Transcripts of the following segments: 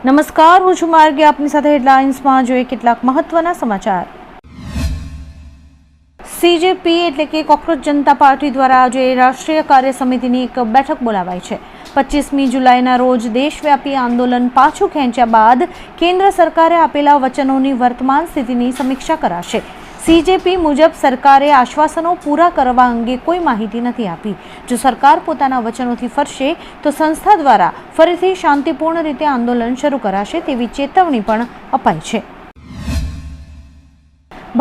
નમસ્કાર, હું છું માર્ગી. આપની સાથે હેડલાઇન્સમાં જોઈએ કેટલાક મહત્વના સમાચાર. સીજેપી એટલે કે કોકરોચ જનતા પાર્ટી દ્વારા આજે રાષ્ટ્રીય કાર્ય સમિતિની એક બેઠક બોલાવાઈ છે. 25મી જુલાઈના રોજ દેશવ્યાપી આંદોલન પાછું ખેંચ્યા બાદ કેન્દ્ર સરકારે આપેલા વચનોની વર્તમાન સ્થિતિની સમીક્ષા કરાશે. સીજેપી મુજબ સરકારે આશ્વાસનો પૂરા કરવા અંગે કોઈ માહિતી નથી આપી. જો સરકાર પોતાના વચનોથી ફરશે તો સંસ્થા દ્વારા ફરીથી શાંતિપૂર્ણ રીતે આંદોલન શરૂ કરાશે તેવી ચેતવણી પણ અપાઈ છે.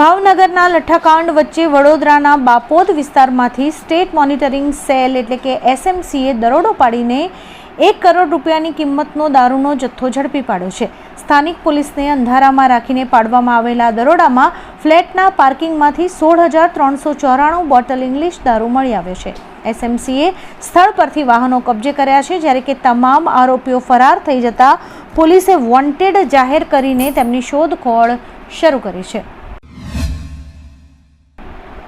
ભાવનગરના લઠ્ઠાકાંડ વચ્ચે વડોદરાના બાપોદ વિસ્તારમાંથી સ્ટેટ મોનિટરિંગ સેલ એટલે કે એસએમસીએ દરોડો પાડીને 1 કરોડ રૂપિયાની કિંમતનો દારૂનો જથ્થો ઝડપી પાડ્યો છે. સ્થાનિક પોલીસને અંધારામાં રાખીને પાડવામાં આવેલા દરોડામાં ફ્લેટના પાર્કિંગમાંથી 16,394 બોટલ ઇંગ્લિશ દારૂ મળી આવ્યો છે. એસએમસીએ સ્થળ પરથી વાહનો કબજે કર્યા છે, જ્યારે કે તમામ આરોપીઓ ફરાર થઈ જતા પોલીસે વોન્ટેડ જાહેર કરીને તેમની શોધખોળ શરૂ કરી છે.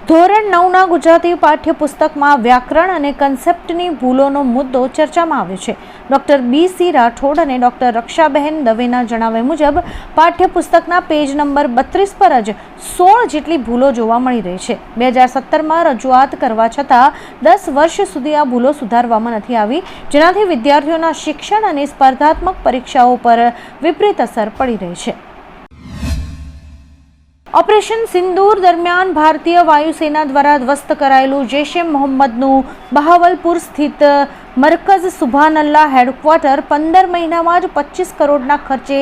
ધોરણ 9ના ગુજરાતી પાઠ્યપુસ્તકમાં વ્યાકરણ અને કન્સેપ્ટની ભૂલોનો મુદ્દો ચર્ચામાં આવ્યો છે. ડૉક્ટર BC રાઠોડ અને ડૉક્ટર રક્ષાબહેન દવેના જણાવ્યા મુજબ પાઠ્યપુસ્તકના પેજ નંબર 32 પર જ 16 જેટલી ભૂલો જોવા મળી રહી છે. 2017માં રજૂઆત કરવા છતાં 10 વર્ષ સુધી આ ભૂલો સુધારવામાં નથી આવી, જેનાથી વિદ્યાર્થીઓના શિક્ષણ અને સ્પર્ધાત્મક પરીક્ષાઓ પર વિપરીત અસર પડી રહી છે. ઓપરેશન સિંદૂર દરમિયાન ભારતીય વાયુસેના દ્વારા ધ્વસ્ત કરાયેલું જૈશ એ મોહમ્મદનું બહાવલપુર સ્થિત મરકઝ સુભાનલ્લાહ હેડક્વાર્ટર 15 મહિનામાં જ 25 કરોડના ખર્ચે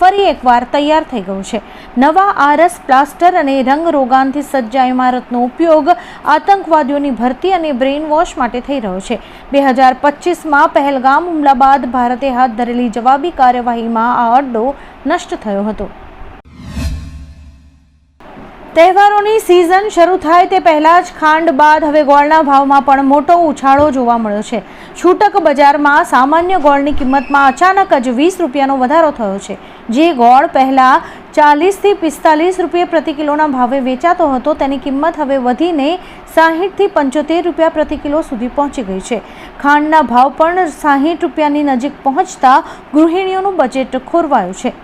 ફરી એકવાર તૈયાર થઈ ગયું છે. નવા આરસ, પ્લાસ્ટર અને રંગરોગાનથી સજ્જ આ ઇમારતનો ઉપયોગ આતંકવાદીઓની ભરતી અને બ્રેઇન વોશ માટે થઈ રહ્યો છે. 2025માં પહેલગામ હુમલા બાદ ભારતે હાથ ધરેલી જવાબી કાર્યવાહીમાં આ અડ્ડો નષ્ટ થયો હતો. તહેવારોની સિઝન શરૂ થાય તે પહેલા જ ખાંડ બાદ હવે ગોળના ભાવમાં પણ મોટો ઉછાળો જોવા મળ્યો છે. છૂટક બજારમાં સામાન્ય ગોળની કિંમતમાં અચાનક જ 20 રૂપિયાનો વધારો થયો છે. જે ગોળ પહેલા 40થી 45 રૂપિયા પ્રતિ કિલોના ભાવે વેચાતો હતો તેની કિંમત હવે વધીને 60થી 75 રૂપિયા પ્રતિ કિલો સુધી પહોંચી ગઈ છે. ખાંડના ભાવ પણ 60 રૂપિયાની નજીક પહોંચતા ગૃહિણીઓનું બજેટ ખોરવાયું છે.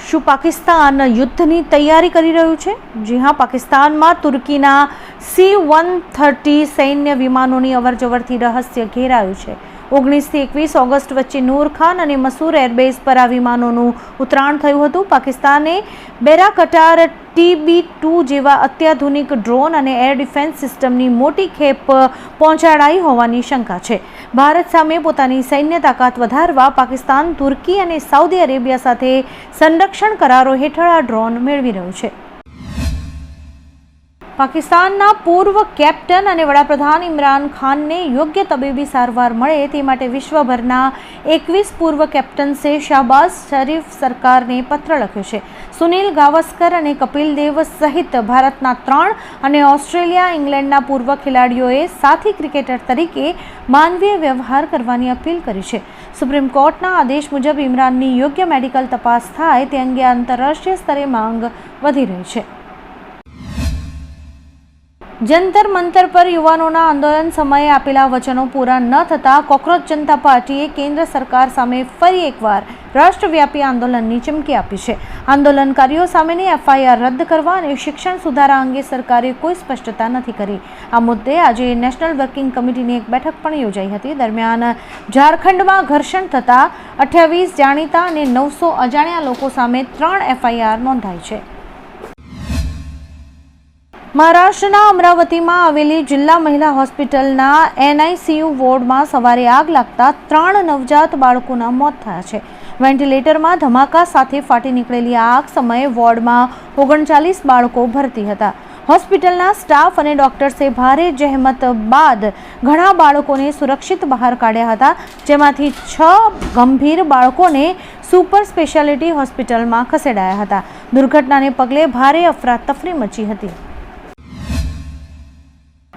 શું પાકિસ્તાન યુદ્ધની તૈયારી કરી રહ્યું છે? જી હા, પાકિસ્તાનમાં તુર્કીના C-130 સૈન્ય વિમાનોની અવરજવરથી રહસ્ય ઘેરાયું છે. 19થી 21 ઓગસ્ટ વચ્ચે નૂર ખાન અને મસૂર એરબેઝ પર આ વિમાનોનું ઉતરાણ થયું હતું. પાકિસ્તાને બેરાકટાર TB2 જેવા અત્યાધુનિક ડ્રોન અને એર ડિફેન્સ સિસ્ટમની મોટી ખેપ પહોંચાડાઈ હોવાની શંકા છે. ભારત સામે પોતાની સૈન્ય તાકાત વધારવા પાકિસ્તાન તુર્કી અને સાઉદી અરેબિયા સાથે સંરક્ષણ કરારો હેઠળ આ ડ્રોન મેળવી રહ્યું છે. પાકિસ્તાનના પૂર્વ કેપ્ટન અને વડાપ્રધાન ઇમરાન ખાનને યોગ્ય તબીબી સારવાર મળે તે માટે વિશ્વભરના 21 પૂર્વ કેપ્ટન્સે શાહબાઝ શરીફ સરકારને પત્ર લખ્યો છે. સુનિલ ગાવસ્કર અને કપિલ દેવ સહિત ભારતના 3 અને ઓસ્ટ્રેલિયા, ઇંગ્લેન્ડના પૂર્વ ખેલાડીઓએ સાથી ક્રિકેટર તરીકે માનવીય વ્યવહાર કરવાની અપીલ કરી છે. સુપ્રીમ કોર્ટના આદેશ મુજબ ઇમરાનની યોગ્ય મેડિકલ તપાસ થાય તે અંગે આંતરરાષ્ટ્રીય સ્તરે માંગ વધી રહી છે. જંતર મંતર પર યુવાનોના આંદોલન સમયે આપેલા વચનો પૂરા ન થતાં કોકરોચ જનતા પાર્ટીએ કેન્દ્ર સરકાર સામે ફરી એકવાર રાષ્ટ્રવ્યાપી આંદોલનની ચીમકી આપી છે. આંદોલનકારીઓ સામેની FIR રદ કરવા અને શિક્ષણ સુધારા અંગે સરકારે કોઈ સ્પષ્ટતા નથી કરી. આ મુદ્દે આજે નેશનલ વર્કિંગ કમિટીની એક બેઠક પણ યોજાઈ હતી. દરમિયાન ઝારખંડમાં ઘર્ષણ થતાં 28 જાણીતા અને 900 અજાણ્યા લોકો સામે 3 FIR નોંધાઈ છે. મહારાષ્ટ્રના અમરાવતીમાં આવેલી જિલ્લા મહિલા હોસ્પિટલના NICU વોર્ડમાં સવારે આગ લાગતા 3 નવજાત બાળકોના મોત થયા છે. વેન્ટિલેટરમાં ધમાકા સાથે ફાટી નીકળેલી આગ સમયે વોર્ડમાં 39 બાળકો ભરતી હતા. હોસ્પિટલના સ્ટાફ અને ડોક્ટર્સે ભારે જહેમત બાદ ઘણા બાળકોને સુરક્ષિત બહાર કાઢ્યા હતા, જેમાંથી 6 ગંભીર બાળકોને સુપર સ્પેશિયાલિટી હોસ્પિટલમાં ખસેડાયા હતા. દુર્ઘટનાને પગલે ભારે અફરાતફરી મચી હતી.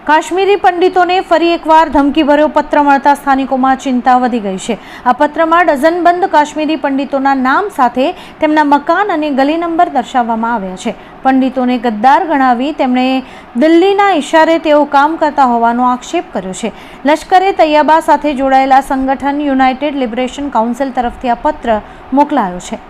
કાશ્મીરી પંડિતોને ફરી એકવાર ધમકીભર્યો પત્ર મળતા સ્થાનિકોમાં ચિંતા વધી ગઈ છે. આ પત્રમાં ડઝનબંધ કાશ્મીરી પંડિતોના નામ સાથે તેમના મકાન અને ગલી નંબર દર્શાવવામાં આવ્યા છે. પંડિતોને ગદ્દાર ગણાવી તેમણે દિલ્હીના ઇશારે તેઓ કામ કરતા હોવાનો આક્ષેપ કર્યો છે. લશ્કરે તૈયબા સાથે જોડાયેલા સંગઠન યુનાઇટેડ લિબરેશન કાઉન્સિલ તરફથી આ પત્ર મોકલાયો છે.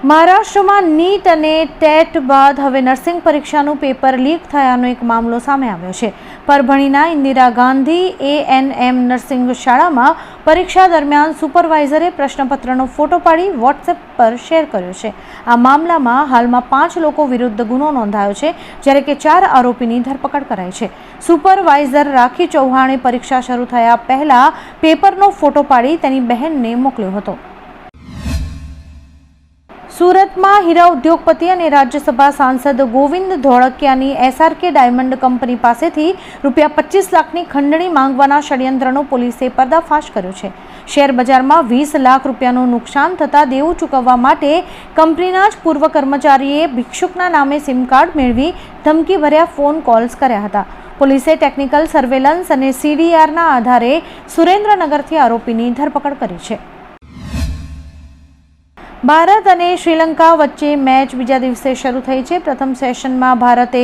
મહારાષ્ટ્રમાં નીટ અને ટેટ બાદ હવે નર્સિંગ પરીક્ષાનું પેપર લીક થયાનો એક મામલો સામે આવ્યો છે. પરભણીના ઇન્દિરા ગાંધી ANM નર્સિંગ શાળામાં પરીક્ષા દરમિયાન સુપરવાઇઝરે પ્રશ્નપત્રનો ફોટો પાડી વોટ્સએપ પર શેર કર્યો છે. આ મામલામાં હાલમાં 5 લોકો વિરુદ્ધ ગુનો નોંધાયો છે, જ્યારે કે 4 આરોપીની ધરપકડ કરાઈ છે. સુપરવાઇઝર રાખી ચૌહાણે પરીક્ષા શરૂ થયા પહેલા પેપરનો ફોટો પાડી તેની બહેનને મોકલ્યો હતો. સુરતમાં હીરા ઉદ્યોગપતિ અને રાજ્યસભા સાંસદ ગોવિંદ ધોળકિયાની SRK ડાયમંડ કંપની પાસેથી ₹25 લાખની ખંડણી માંગવાના ષડયંત્રનો પોલીસે પર્દાફાશ કર્યો છે. શેર બજારમાં 20 લાખ રૂપિયાનું નુકસાન થતાં દેવું ચૂકવવા માટે કંપનીના જ પૂર્વ કર્મચારીએ ભિક્ષુકના નામે સિમ કાર્ડ મેળવી ધમકીભર્યા ફોન કોલ્સ કર્યા હતા. પોલીસે ટેકનિકલ સર્વેલન્સ અને CDRના આધારે સુરેન્દ્રનગરથી આરોપીની ધરપકડ કરી છે. ભારત અને શ્રીલંકા વચ્ચે મેચ બીજા દિવસે શરૂ થઈ છે. પ્રથમ સેશનમાં ભારતે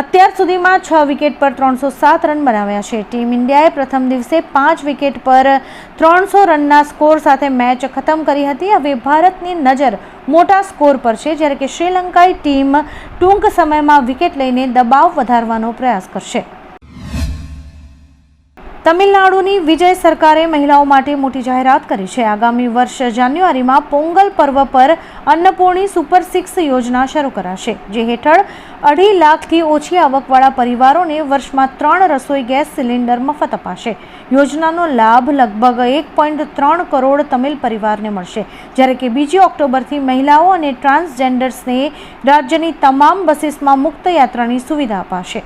અત્યાર સુધીમાં 6 વિકેટ પર 307 રન બનાવ્યા છે. ટીમ ઇન્ડિયાએ પ્રથમ દિવસે 5 વિકેટ પર 300 રનના સ્કોર સાથે મેચ ખતમ કરી હતી. હવે ભારતની નજર મોટા સ્કોર પર છે, જ્યારે કે શ્રીલંકાની ટીમ ટૂંક સમયમાં વિકેટ લઈને દબાવ વધારવાનો પ્રયાસ કરશે. તમિલનાડુની વિજય સરકારે મહિલાઓ માટે મોટી જાહેરાત કરી છે. આગામી વર્ષ જાન્યુઆરીમાં પોંગલ પર્વ પર અન્નપૂર્ણી સુપર 6 યોજના શરૂ કરાશે, જે હેઠળ 2.5 લાખથી ઓછી આવકવાળા પરિવારોને વર્ષમાં 3 રસોઈ ગેસ સિલિન્ડર મફત અપાશે. યોજનાનો લાભ લગભગ 1.3 કરોડ તમિલ પરિવારને મળશે, જ્યારે કે 2 ઓક્ટોબરથી મહિલાઓ અને ટ્રાન્સજેન્ડર્સને રાજ્યની તમામ બસીસમાં મુક્ત યાત્રાની સુવિધા અપાશે.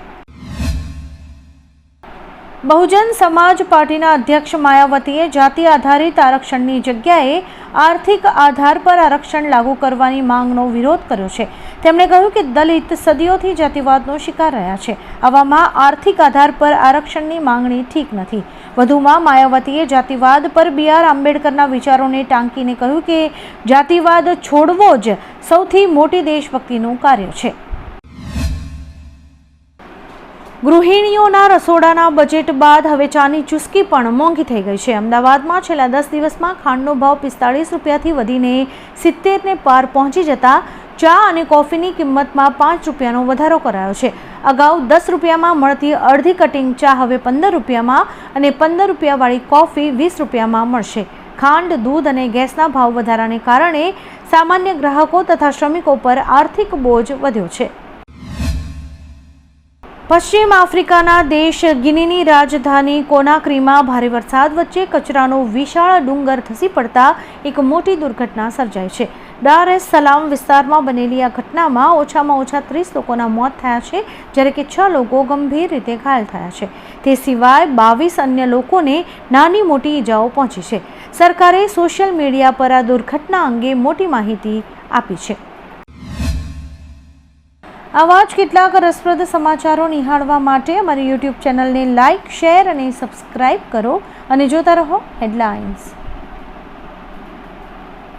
બહુજન સમાજ પાર્ટીના અધ્યક્ષ માયાવતીએ જાતિ આધારિત આરક્ષણની જગ્યાએ આર્થિક આધાર પર આરક્ષણ લાગુ કરવાની માંગનો વિરોધ કર્યો છે. તેમણે કહ્યું કે દલિત સદીઓથી જાતિવાદનો શિકાર રહ્યા છે. આવામાં આર્થિક આધાર પર આરક્ષણની માંગણી ઠીક નથી. વધુમાં માયાવતીએ જાતિવાદ પર BR આંબેડકરના વિચારોને ટાંકીને કહ્યું કે જાતિવાદ છોડવો જ સૌથી મોટી દેશભક્તિનું કાર્ય છે. ગૃહિણીઓના રસોડાના બજેટ બાદ હવે ચાની ચુસ્કી પણ મોંઘી થઈ ગઈ છે. અમદાવાદમાં છેલ્લા 10 દિવસમાં ખાંડનો ભાવ 45 રૂપિયાથી વધીને 70 ને પાર પહોંચી જતા ચા અને કોફીની કિંમતમાં 5 રૂપિયાનો વધારો કરાયો છે. અગાઉ 10 રૂપિયામાં મળતી અડધી કટિંગ ચા હવે 15 રૂપિયામાં અને 15 રૂપિયાવાળી કોફી 20 રૂપિયામાં મળશે. ખાંડ, દૂધ અને ગેસના ભાવ વધારાને કારણે સામાન્ય ગ્રાહકો તથા શ્રમિકો પર આર્થિક બોજ વધ્યો છે. પશ્ચિમ આફ્રિકાના દેશ ગિનીની રાજધાની કોનાક્રીમાં ભારે વરસાદ વચ્ચે કચરાનો વિશાળ ડુંગર ધસી પડતા એક મોટી દુર્ઘટના સર્જાઈ છે. દાર એસ સલામ વિસ્તારમાં બનેલી આ ઘટનામાં ઓછામાં ઓછા 30 લોકોના મોત થયા છે, જ્યારે કે 6 લોકો ગંભીર રીતે ઘાયલ થયા છે. તે સિવાય 22 અન્ય લોકોને નાની મોટી ઈજાઓ પહોંચી છે. સરકારે સોશિયલ મીડિયા પર આ દુર્ઘટના અંગે મોટી માહિતી આપી છે. આવા જ કેટલાક રસપ્રદ સમાચારો નિહાળવા માટે અમારી YouTube ચેનલને લાઇક, શેર અને સબસ્ક્રાઇબ કરો અને જોતા રહો હેડલાઇન્સ.